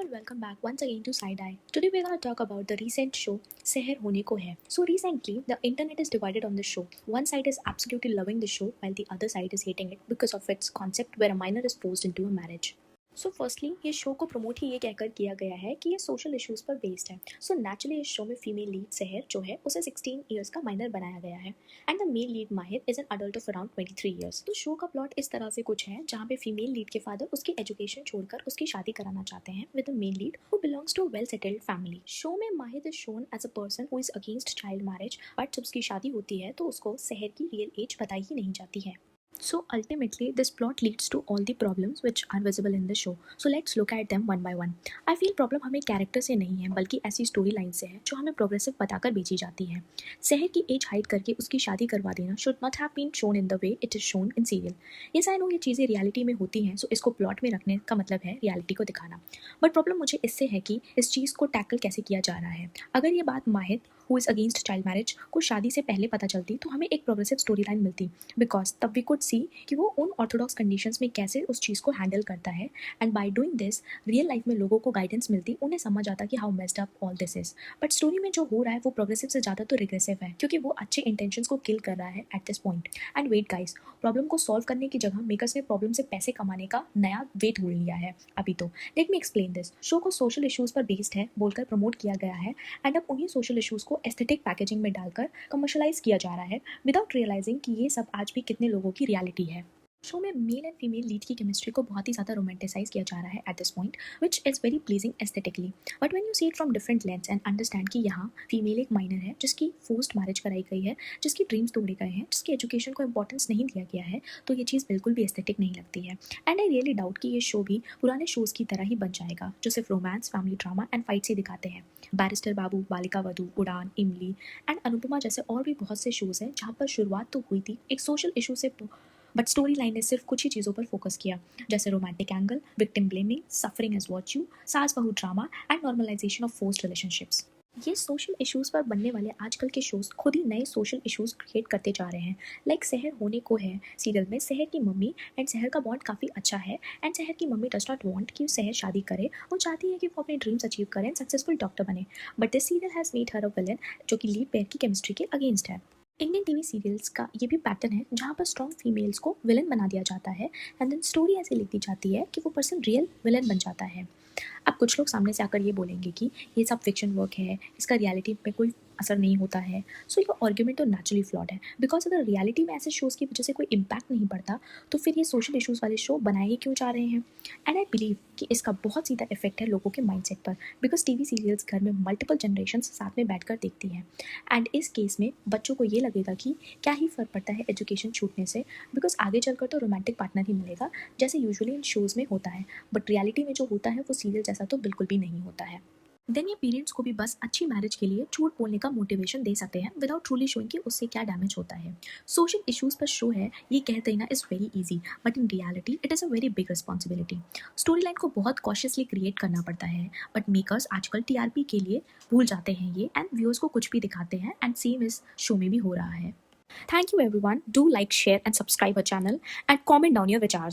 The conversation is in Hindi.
Welcome back once again to Side Eye. Today we're gonna talk about the recent show Seher Hone Ko Hai. So recently the internet is divided on the show. One side is absolutely loving the show while the other side is hating it because of its concept where a minor is forced into a marriage. So firstly ये शो को प्रमोट ही ये कहकर किया गया है कि ये सोशल इश्यूज़ पर बेस्ड है. सो नेचुरली इस शो में फीमेल लीड सहर जो है उसे 16 ईयर्स का माइनर बनाया गया है and the male lead Mahir is an adult of around 23 years. तो शो का प्लॉट इस तरह से कुछ है जहाँ पे फीमेल लीड के फादर उसकी एजुकेशन छोड़कर उसकी शादी कराना चाहते हैं with the male lead who belongs to well settled family. Show में Mahir is shown as a person who is against child marriage, but जब उसकी शादी होती है तो उसको सहर की रियल एज बताई ही नहीं जाती है. So ultimately, this plot leads to all the problems which are visible in the show. So let's look at them one by one. I feel problem हमें कैरेक्टर से नहीं है बल्कि ऐसी स्टोरी लाइन से है जो हमें प्रोग्रेसिव बताकर बेची जाती है. सहर की एज हाइड करके उसकी शादी करवा देना should not have been shown in the way it is shown in serial. Yes, I know ये चीज़ें रियलिटी में होती हैं, सो इसको प्लॉट में रखने का मतलब है रियलिटी को दिखाना. बट प्रॉब्लम मुझे इससे है कि इस चीज़ को टैकल कैसे किया जा रहा है. अगर ये बात माहिर who is against child marriage को शादी से पहले पता चलती तो हमें एक प्रोग्रेसिव स्टोरी लाइन मिलती, बिकॉज तब वी कुड सी कि वो उन ऑर्थोडॉक्स कंडीशंस में कैसे उस चीज़ को हैंडल करता है and by doing this real life में लोगों को गाइडेंस मिलती, उन्हें समझ आता कि how messed up all this is. But story में जो हो रहा है वो प्रोग्रेसिव से ज़्यादा तो रिग्रेसिव है क्योंकि वो अच्छे इंटेंशंस को किल कर रहा है at this point. And wait guys, problem को सॉल्व करने की जगह मेकर्स ने प्रॉब्लम से पैसे कमाने का नया वे ढूंढ लिया है अभी. तो let me explain this. Show को सोशल इश्यूज़ पर बेस्ड है बोलकर प्रमोट किया गया है एंड अब उन्हीं सोशल इश्यूज़ को एस्थेटिक पैकेजिंग में डालकर कमर्शलाइज किया जा रहा है विदाउट रियलाइजिंग कि ये सब आज भी कितने लोगों की रियलिटी है. शो में मेल एंड फीमेल लीड की केमिस्ट्री को बहुत ही ज़्यादा रोमांटिसाइज किया जा रहा है at this point which is very pleasing aesthetically. But when you see it from different lens and understand कि यहाँ फीमेल एक माइनर है जिसकी फोर्स्ड मैरिज कराई गई है, जिसकी ड्रीम्स तोड़े गए हैं, जिसकी एजुकेशन को इंपॉर्टेंस नहीं दिया गया है, तो ये चीज़ बिल्कुल भी एस्थेटिक नहीं लगती है. एंड आई रियली डाउट कि ये शो भी पुराने शोज़ की तरह ही बन जाएगा जो सिर्फ romance, family drama and fight से दिखाते हैं. बैरिस्टर बाबू, बालिका वधू, उड़ान, इमली एंड अनुपमा जैसे और भी बहुत से शोज़ हैं जहाँ पर शुरुआत तो हुई थी एक सोशल इशू से, बट स्टोरी लाइन ने सिर्फ कुछ ही चीज़ों पर फोकस किया, जैसे romantic angle, victim blaming, suffering as virtue, सास बहू drama and normalisation of forced relationships. ये सोशल इश्यूज़ पर बनने वाले आजकल के शोज़ खुद ही नए सोशल इश्यूज़ क्रिएट करते जा रहे हैं. लाइक सहर होने को है सीरियल में सहर की मम्मी एंड सहर का बॉन्ड काफ़ी अच्छा है एंड सहर की मम्मी डज नॉट वांट कि सहर शादी करे, वो चाहती है कि वो अपने ड्रीम्स अचीव करें एंड सक्सेसफुल डॉक्टर बने. But this serial has made her a villain जो कि लीड पेयर की केमिस्ट्री के अगेंस्ट है. इंडियन टीवी सीरियल्स का ये भी पैटर्न है जहाँ पर स्ट्रॉन्ग फीमेल्स को विलन बना दिया जाता है एंड देन स्टोरी ऐसे लिख दी जाती है कि वो पर्सन रियल विलन बन जाता है. अब कुछ लोग सामने से आकर ये बोलेंगे कि ये सब फिक्शन वर्क है, इसका रियलिटी में कोई असर नहीं होता है. सो ये आर्ग्यूमेंट तो नेचुरली फ्लॉड है, बिकॉज अगर रियलिटी में ऐसे शोज़ की वजह से कोई इम्पैक्ट नहीं पड़ता तो फिर ये सोशल इश्यूज़ वाले शो बनाए ही क्यों जा रहे हैं. एंड आई बिलीव कि इसका बहुत सीधा इफेक्ट है लोगों के माइंडसेट पर, बिकॉज टीवी सीरियल्स घर में मल्टीपल जनरेशन साथ में बैठकर देखती हैं एंड इस केस में बच्चों को ये लगेगा कि क्या ही फ़र्क पड़ता है एजुकेशन छूटने से, बिकॉज आगे चलकर तो रोमांटिक पार्टनर ही मिलेगा जैसे यूजुअली इन शोज़ में होता है. बट रियलिटी में जो होता है वो सीरियल जैसा तो बिल्कुल भी नहीं होता है. देन ये पेरेंट्स को भी बस अच्छी मैरिज के लिए झूठ बोलने का मोटिवेशन दे सकते हैं विदाउट ट्रूली शोइंग कि उससे क्या डैमेज होता है. सोशल इश्यूज़ पर शो है ये कह देना is very easy, but in reality it is a very big responsibility. Story line को बहुत कॉशियसली क्रिएट करना पड़ता है, बट मेकर्स आजकल टीआरपी के लिए भूल जाते हैं ये एंड व्यूअर्स को कुछ भी दिखाते हैं एंड सेम इस शो में भी हो रहा है. Thank you everyone. Do like, share and subscribe our channel and comment down your विचार्स.